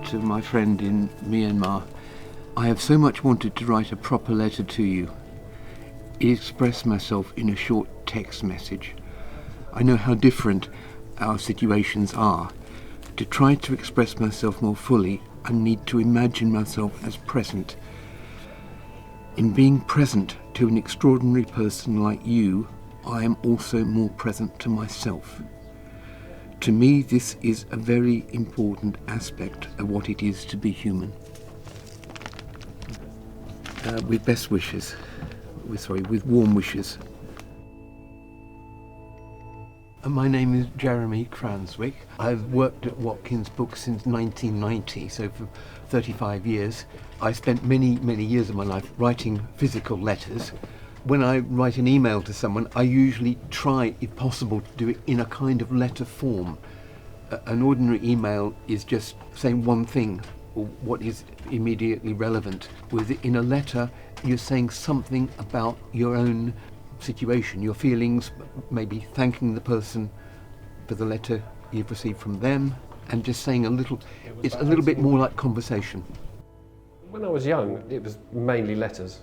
to my friend in Myanmar. I have so much wanted to write a proper letter to you. Express myself in a short text message. I know how different our situations are. To try to express myself more fully, I need to imagine myself as present. In being present to an extraordinary person like you, I am also more present to myself. To me, this is a very important aspect of what it is to be human. With best wishes. With warm wishes. My name is Jeremy Cranswick. I've worked at Watkins Books since 1990, so for 35 years. I spent many years of my life writing physical letters. When I write an email to someone, I usually try, if possible, to do it in a kind of letter form. An ordinary email is just saying one thing, or what is immediately relevant. In a letter, you're saying something about your own situation, your feelings, maybe thanking the person for the letter you've received from them, and just saying it's a little bit more like conversation. When I was young, it was mainly letters.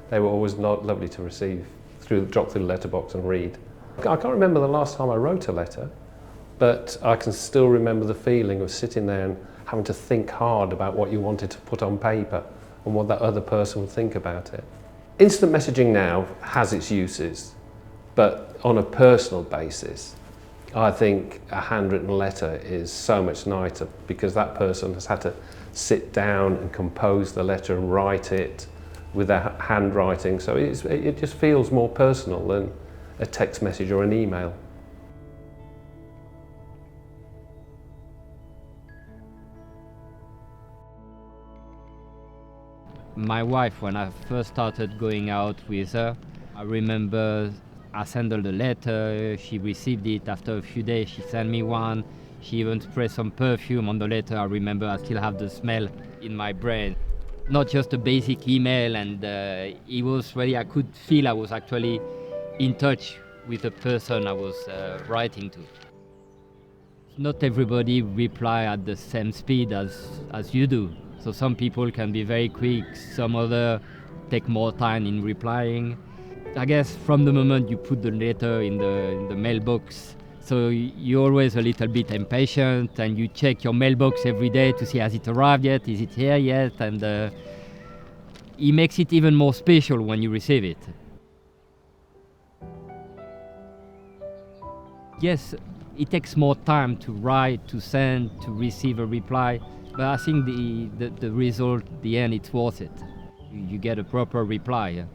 They were always lovely to receive, drop through the letterbox and read. I can't remember the last time I wrote a letter, but I can still remember the feeling of sitting there and having to think hard about what you wanted to put on paper and what that other person would think about it. Instant messaging now has its uses, but on a personal basis, I think a handwritten letter is so much nicer because that person has had to sit down and compose the letter and write it with their handwriting, so it just feels more personal than a text message or an email. My wife, when I first started going out with her, I remember I sent her the letter, she received it. After a few days she sent me one. She even sprayed some perfume on the letter. I remember I still have the smell in my brain. Not just a basic email, and it was really, I could feel I was actually in touch with the person I was writing to. Not everybody reply at the same speed as you do. So some people can be very quick, some other take more time in replying. I guess from the moment you put the letter in the mailbox, so you're always a little bit impatient and you check your mailbox every day to see has it arrived yet, is it here yet, and it makes it even more special when you receive it. Yes, it takes more time to write, to send, to receive a reply, but I think the result, the end, it's worth it. You get a proper reply,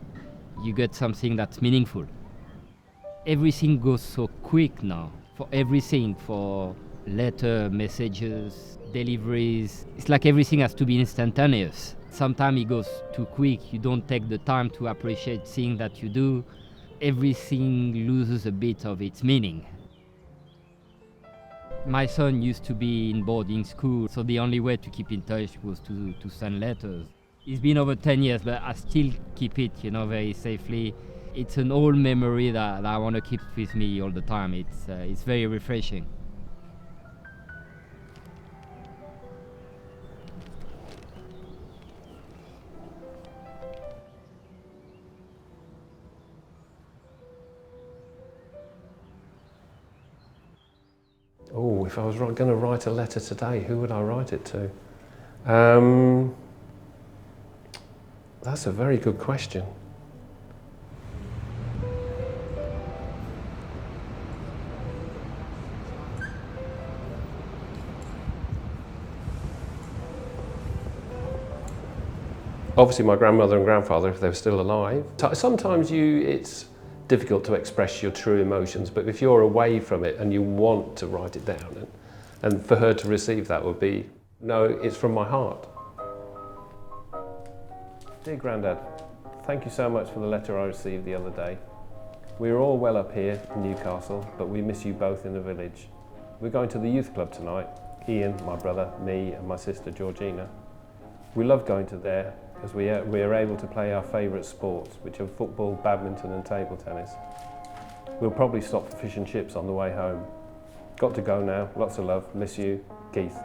you get something that's meaningful. Everything goes so quick now, for everything, for letter, messages, deliveries. It's like everything has to be instantaneous. Sometimes it goes too quick, you don't take the time to appreciate things that you do. Everything loses a bit of its meaning. My son used to be in boarding school, so the only way to keep in touch was to send letters. It's been over 10 years, but I still keep it, very safely. It's an old memory that I want to keep with me all the time. It's very refreshing. Oh, if I was going to write a letter today, who would I write it to? That's a very good question. Obviously my grandmother and grandfather, if they were still alive. Sometimes it's difficult to express your true emotions, but if you're away from it and you want to write it down, and for her to receive that would be, no, it's from my heart. Dear Grandad, thank you so much for the letter I received the other day. We are all well up here in Newcastle, but we miss you both in the village. We're going to the youth club tonight, Ian, my brother, me and my sister Georgina. We love going to there as we are able to play our favourite sports, which are football, badminton and table tennis. We'll probably stop for fish and chips on the way home. Got to go now, lots of love, miss you, Keith.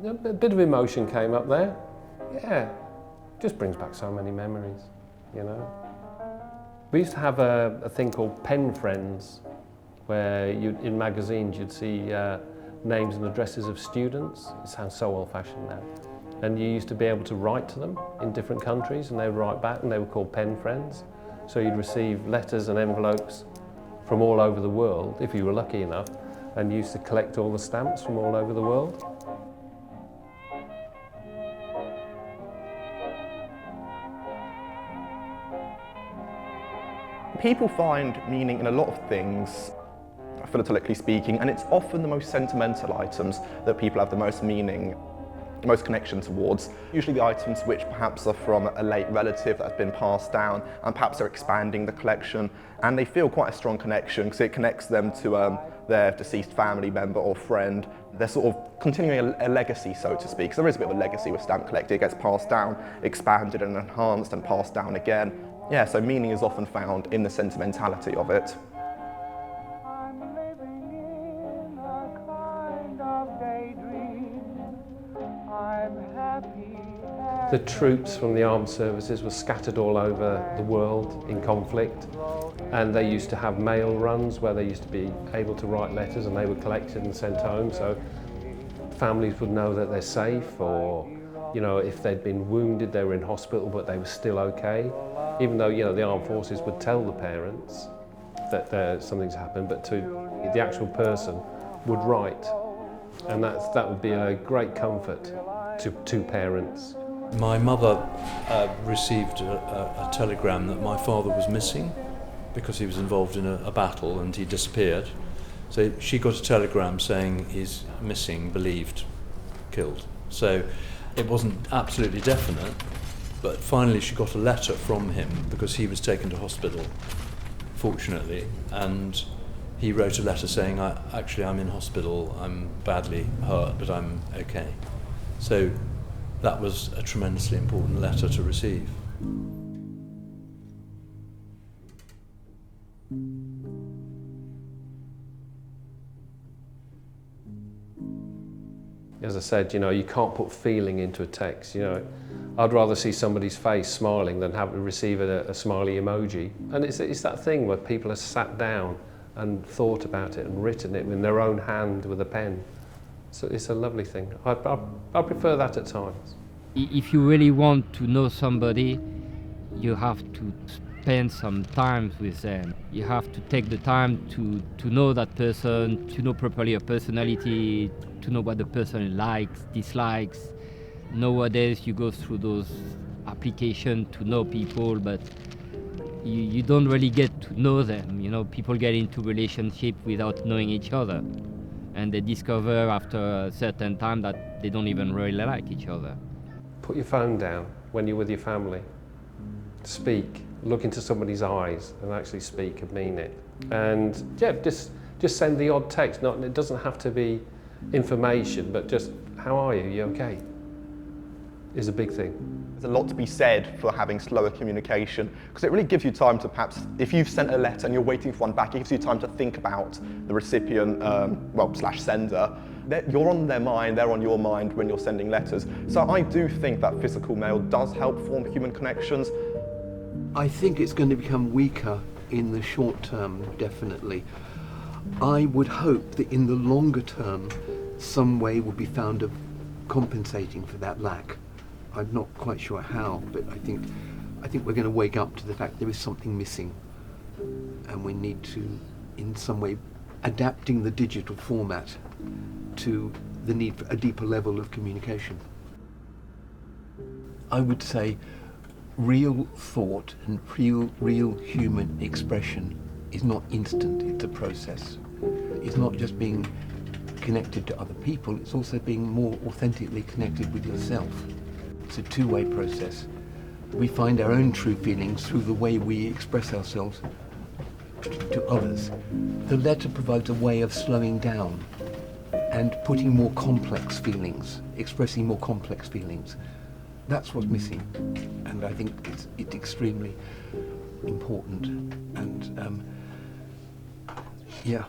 A bit of emotion came up there. Yeah, just brings back so many memories, you know. We used to have a thing called pen friends, where in magazines you'd see names and addresses of students. It sounds so old-fashioned now. And you used to be able to write to them in different countries, and they would write back, and they were called pen friends. So you'd receive letters and envelopes from all over the world, if you were lucky enough, and you used to collect all the stamps from all over the world. People find meaning in a lot of things, philately speaking, and it's often the most sentimental items that people have the most meaning, the most connection towards. Usually the items which perhaps are from a late relative that has been passed down, and perhaps are expanding the collection, and they feel quite a strong connection because it connects them to their deceased family member or friend. They're sort of continuing a legacy, so to speak. So there is a bit of a legacy with stamp collecting. It gets passed down, expanded and enhanced, and passed down again. Yeah, so meaning is often found in the sentimentality of it. The troops from the armed services were scattered all over the world in conflict, and they used to have mail runs where they used to be able to write letters, and they were collected and sent home, so families would know that they're safe, or you know, if they'd been wounded, they were in hospital but they were still okay, even though, you know, the armed forces would tell the parents that something's happened, but to the actual person would write, and that would be a great comfort to parents. My mother received a telegram that my father was missing because he was involved in a battle and he disappeared. So she got a telegram saying he's missing, believed, killed. So it wasn't absolutely definite, but finally she got a letter from him because he was taken to hospital, fortunately, and he wrote a letter saying, actually I'm in hospital, I'm badly hurt, but I'm okay. So that was a tremendously important letter to receive. As I said, you know, you can't put feeling into a text, you know. I'd rather see somebody's face smiling than have to receive a smiley emoji. And it's that thing where people have sat down and thought about it and written it in their own hand with a pen. So it's a lovely thing. I prefer that at times. If you really want to know somebody, you have to spend some time with them. You have to take the time to know that person, to know properly a personality, to know what the person likes, dislikes. Nowadays you go through those applications to know people, but you don't really get to know them. You know, people get into relationship without knowing each other, and they discover after a certain time that they don't even really like each other. Put your phone down when you're with your family. Speak, look into somebody's eyes and actually speak and mean it. And yeah, just send the odd text. It doesn't have to be information, but just, how are you? You okay? Is a big thing. There's a lot to be said for having slower communication, because it really gives you time to perhaps, if you've sent a letter and you're waiting for one back, it gives you time to think about the recipient, / sender. You're on their mind, they're on your mind when you're sending letters. So I do think that physical mail does help form human connections. I think it's going to become weaker in the short term, definitely. I would hope that in the longer term, some way will be found of compensating for that lack. I'm not quite sure how, but I think we're going to wake up to the fact there is something missing, and we need to, in some way, adapting the digital format to the need for a deeper level of communication. I would say real thought and real human expression is not instant, it's a process. It's not just being connected to other people, it's also being more authentically connected with yourself. It's a two-way process. We find our own true feelings through the way we express ourselves to others. The letter provides a way of slowing down and putting more complex feelings, expressing more complex feelings. That's what's missing, and I think it's extremely important. And yeah.